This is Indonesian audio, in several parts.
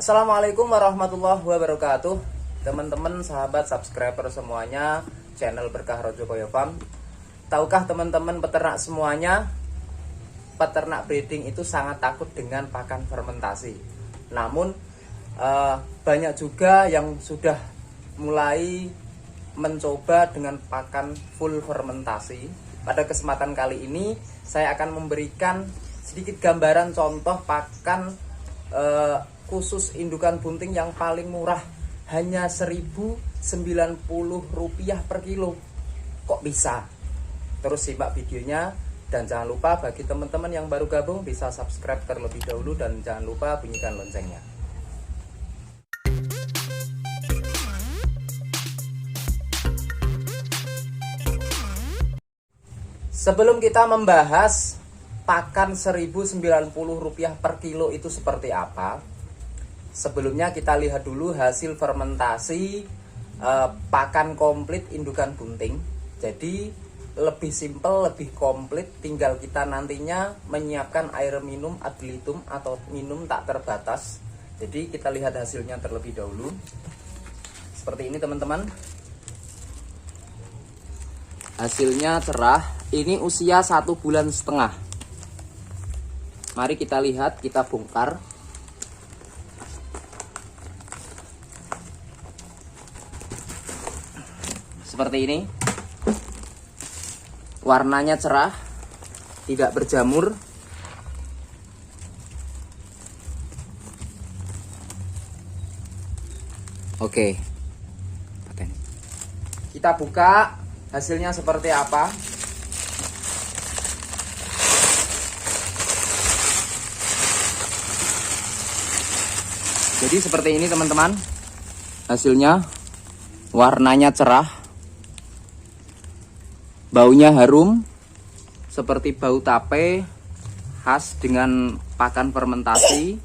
Assalamualaikum warahmatullahi wabarakatuh. Teman-teman, sahabat, subscriber semuanya channel Berkah Rojokoyo Farm. Tahukah teman-teman peternak semuanya, peternak breeding itu sangat takut dengan pakan fermentasi. Namun banyak juga yang sudah mulai mencoba dengan pakan full fermentasi. Pada kesempatan kali ini saya akan memberikan sedikit gambaran contoh pakan khusus indukan bunting yang paling murah, hanya Rp1.090 per kilo. Kok bisa? Terus simak videonya, dan jangan lupa bagi teman-teman yang baru gabung bisa subscribe terlebih dahulu, dan jangan lupa bunyikan loncengnya. Sebelum kita membahas pakan Rp1.090 per kilo itu seperti apa, sebelumnya kita lihat dulu hasil fermentasi pakan komplit indukan bunting. Jadi lebih simpel, lebih komplit, tinggal kita nantinya menyiapkan air minum ad litum atau minum tak terbatas. Jadi kita lihat hasilnya terlebih dahulu. Seperti ini teman-teman. Hasilnya cerah. Ini usia 1,5 bulan. Mari kita lihat, kita bongkar. Seperti ini. Warnanya cerah, tidak berjamur. Oke. Kita buka, hasilnya seperti apa? Jadi seperti ini teman-teman. Hasilnya warnanya cerah, baunya harum seperti bau tape khas dengan pakan fermentasi.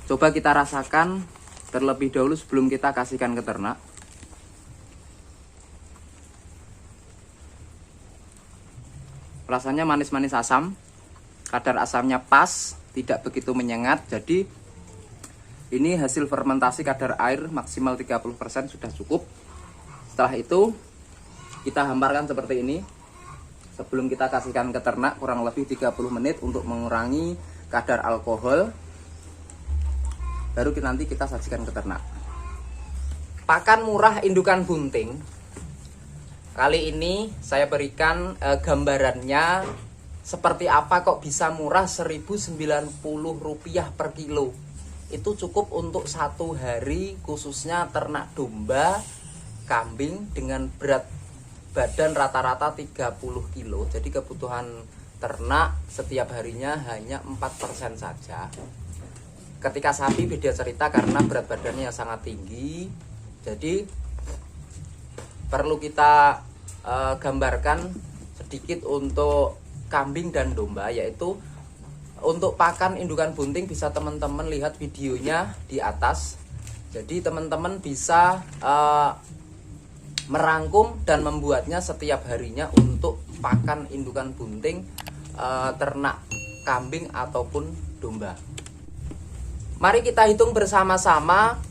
Coba kita rasakan terlebih dahulu sebelum kita kasihkan ke ternak. Rasanya manis-manis asam, kadar asamnya pas, tidak begitu menyengat. Jadi ini hasil fermentasi kadar air maksimal 30% sudah cukup. Setelah itu kita hamparkan seperti ini. Sebelum kita kasihkan ke ternak kurang lebih 30 menit untuk mengurangi kadar alkohol. Baru nanti kita sajikan ke ternak. Pakan murah indukan bunting. Kali ini saya berikan gambarannya seperti apa kok bisa murah Rp1.090 per kilo. Itu cukup untuk satu hari, khususnya ternak domba, kambing dengan berat badan rata-rata 30 kilo. Jadi kebutuhan ternak setiap harinya hanya 4% saja. Ketika sapi beda cerita karena berat badannya yang sangat tinggi. Jadi perlu kita gambarkan sedikit untuk kambing dan domba, yaitu untuk pakan indukan bunting bisa teman-teman lihat videonya di atas. Jadi teman-teman bisa merangkum dan membuatnya setiap harinya untuk pakan indukan bunting ternak kambing ataupun domba. Mari kita hitung bersama-sama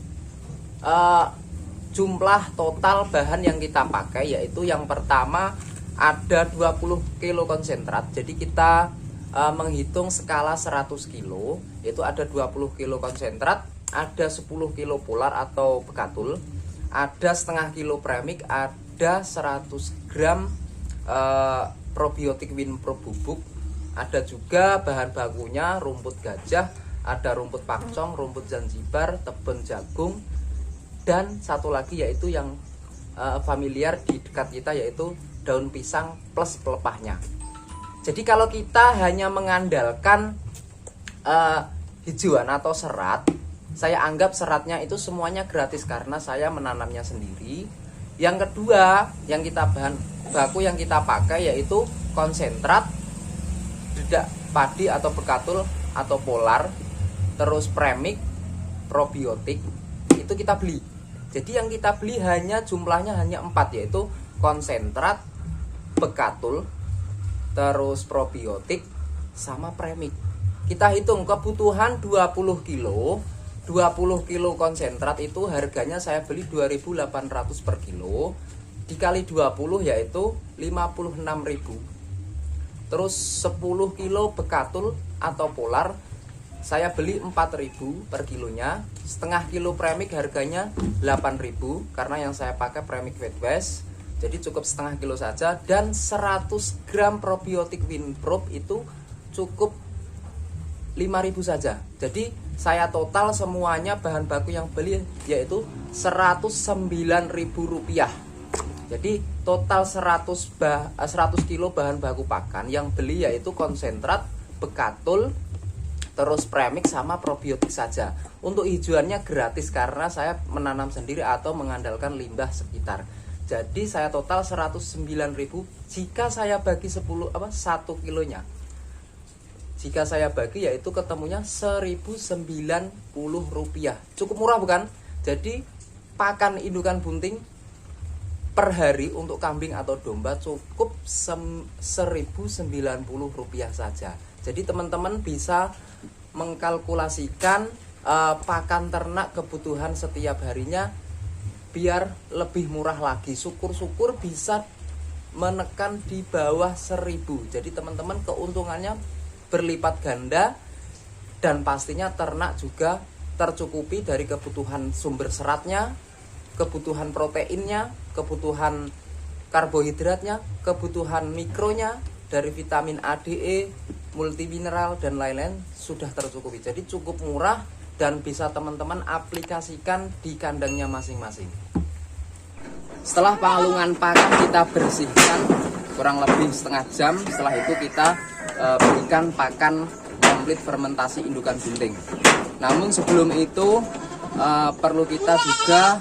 jumlah total bahan yang kita pakai, yaitu yang pertama ada 20 kilo konsentrat. Jadi kita menghitung skala 100 kilo, yaitu ada 20 kilo konsentrat, ada 10 kilo polar atau bekatul, ada setengah kilo premik, ada 100 gram probiotik Winpro bubuk, ada juga bahan bakunya rumput gajah, ada rumput pakcong, rumput zanzibar, tebon jagung, dan satu lagi yaitu yang familiar di dekat kita, yaitu daun pisang plus pelepahnya. Jadi kalau kita hanya mengandalkan hijauan atau serat, saya anggap seratnya itu semuanya gratis karena saya menanamnya sendiri. Yang kedua, yang kita bahan baku yang kita pakai yaitu konsentrat, dedak padi atau bekatul atau polar, terus premik, probiotik, itu kita beli. Jadi yang kita beli hanya jumlahnya hanya 4, yaitu konsentrat, bekatul, terus probiotik sama premik. Kita hitung kebutuhan 20 kilo 20 kilo konsentrat itu harganya saya beli 2.800 per kilo, dikali 20 yaitu 56.000. Terus 10 kilo bekatul atau polar saya beli 4.000 per kilonya. Setengah kilo premix harganya 8.000 karena yang saya pakai premix Wet West, jadi cukup setengah kilo saja. Dan 100 gram probiotik Winproof itu cukup 5.000 saja. Jadi saya total semuanya bahan baku yang beli yaitu 109.000 rupiah. Jadi total 100 kilo bahan baku pakan yang beli yaitu konsentrat, bekatul, terus premix sama probiotik saja. Untuk hijauannya gratis karena saya menanam sendiri atau mengandalkan limbah sekitar. Jadi saya total 109.000 jika saya bagi 1 kilonya. Jika saya bagi yaitu ketemunya 1.090 rupiah. Cukup murah bukan? Jadi pakan indukan bunting per hari untuk kambing atau domba cukup 1.090 rupiah saja. Jadi teman-teman bisa mengkalkulasikan pakan ternak kebutuhan setiap harinya biar lebih murah lagi. Syukur-syukur bisa menekan di bawah 1.000. Jadi teman-teman keuntungannya berlipat ganda dan pastinya ternak juga tercukupi dari kebutuhan sumber seratnya, kebutuhan proteinnya, kebutuhan karbohidratnya, kebutuhan mikronya dari vitamin A, D, E, multimineral dan lain-lain sudah tercukupi. Jadi cukup murah dan bisa teman-teman aplikasikan di kandangnya masing-masing. Setelah palungan pakan kita bersihkan kurang lebih setengah jam. Setelah itu kita berikan pakan komplit fermentasi indukan bunting. Namun sebelum itu perlu kita juga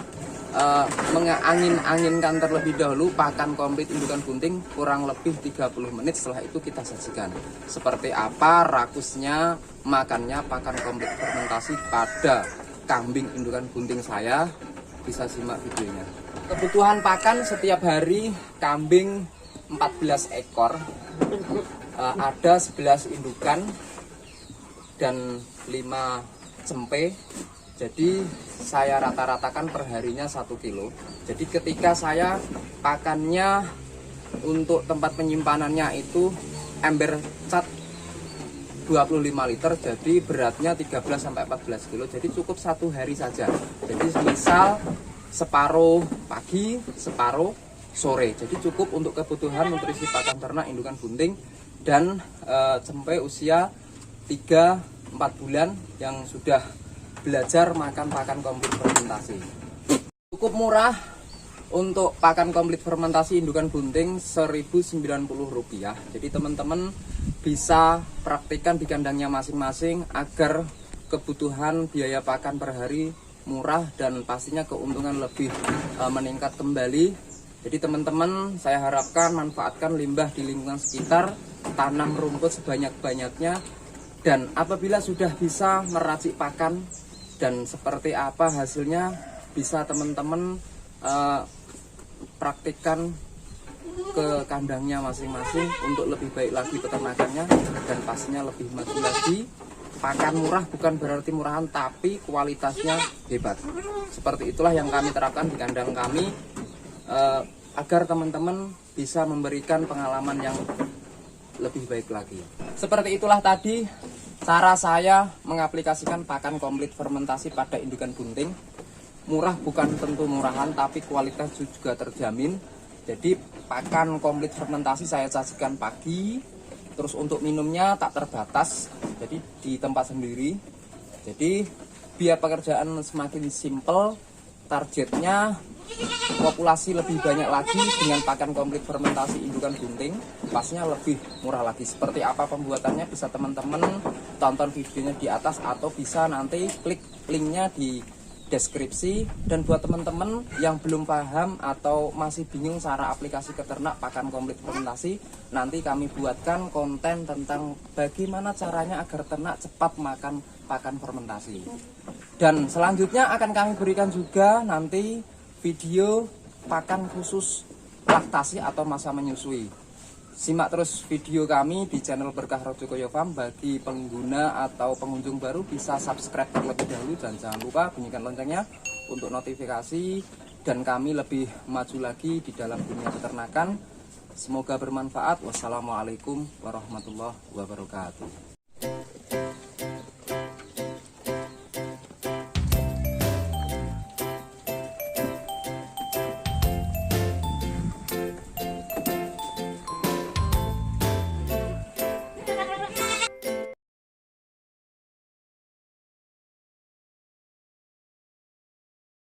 mengangin-anginkan terlebih dahulu pakan komplit indukan bunting kurang lebih 30 menit. Setelah itu kita sajikan seperti apa rakusnya makannya pakan komplit fermentasi pada kambing indukan bunting saya. Bisa simak videonya. Kebutuhan pakan setiap hari kambing 14 ekor, ada 11 indukan dan 5 cempe. Jadi saya rata-ratakan perharinya 1 kilo. Jadi ketika saya pakannya untuk tempat penyimpanannya itu ember cat 25 liter, jadi beratnya 13-14 kilo. Jadi cukup 1 hari saja. Jadi misal separuh pagi, separuh sore. Jadi cukup untuk kebutuhan nutrisi pakan ternak indukan bunting dan cempe usia 3-4 bulan yang sudah belajar makan pakan komplit fermentasi. Cukup murah untuk pakan komplit fermentasi indukan bunting 1.090 rupiah. Jadi teman-teman bisa praktikkan di kandangnya masing-masing agar kebutuhan biaya pakan per hari murah dan pastinya keuntungan lebih meningkat kembali. Jadi teman-teman saya harapkan manfaatkan limbah di lingkungan sekitar, tanam rumput sebanyak-banyaknya, dan apabila sudah bisa meracik pakan dan seperti apa hasilnya bisa teman-teman praktikkan ke kandangnya masing-masing untuk lebih baik lagi peternakannya dan pastinya lebih maju lagi. Pakan murah bukan berarti murahan tapi kualitasnya hebat. Seperti itulah yang kami terapkan di kandang kami agar teman-teman bisa memberikan pengalaman yang lebih baik lagi. Seperti itulah tadi cara saya mengaplikasikan pakan komplit fermentasi pada indukan bunting. Murah bukan tentu murahan tapi kualitas juga terjamin. Jadi pakan komplit fermentasi saya sajikan pagi. Terus untuk minumnya tak terbatas, jadi di tempat sendiri. Jadi biar pekerjaan semakin simple, targetnya populasi lebih banyak lagi dengan pakan komplit fermentasi indukan bunting, pastinya lebih murah lagi. Seperti apa pembuatannya bisa teman-teman tonton videonya di atas atau bisa nanti klik linknya di deskripsi. Dan buat teman-teman yang belum paham atau masih bingung cara aplikasi ke ternak pakan komplit fermentasi, nanti kami buatkan konten tentang bagaimana caranya agar ternak cepat makan pakan fermentasi. Dan selanjutnya akan kami berikan juga nanti video pakan khusus laktasi atau masa menyusui. Simak terus video kami di channel Berkah Rojokoyo Farm. Bagi pengguna atau pengunjung baru bisa subscribe terlebih dahulu dan jangan lupa bunyikan loncengnya untuk notifikasi dan kami lebih maju lagi di dalam dunia peternakan. Semoga bermanfaat. Wassalamualaikum warahmatullahi wabarakatuh.